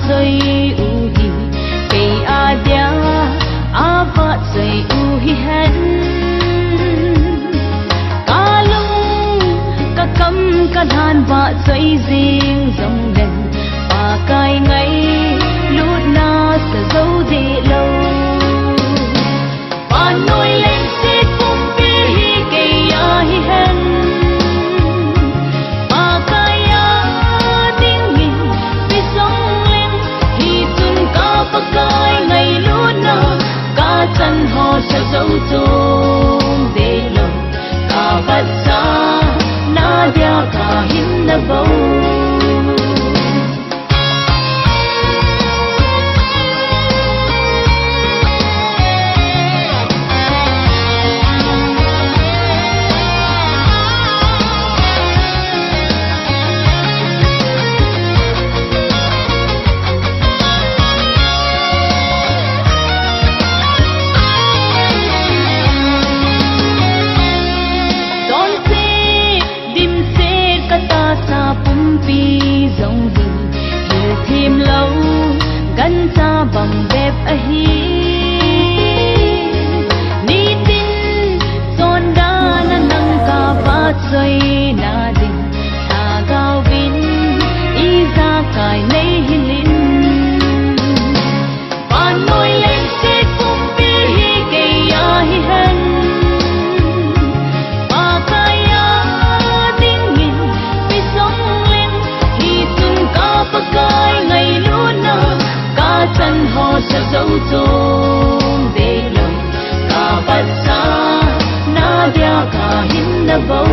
dây uhi cây adia ava dây uhi hen ca lung ca cắm ca đàn và dây riêng dòng đèn và cài ngay lút na sẽ dấu đi lâu và nổi lên xít cùng pi cây ai hen và cài tiếng nghìn vì sông lên thì tuôn ca và cài ngày lút na ca chân họ sẽ dấu chung để lâu ca vật xa na dia ca hin na bầu gan cha bằng bếp ahi ni tin son da na nang ka va choi na din sa gao vin i ra kai nei hilin pa noi lên se kum pi hi ke ya hi hen pa ka ya ding min pi song lên hi tung ka pa kai ngày luna chân họ sẽ dấu chung để lòng cả vật xa na dia cả hin na bầu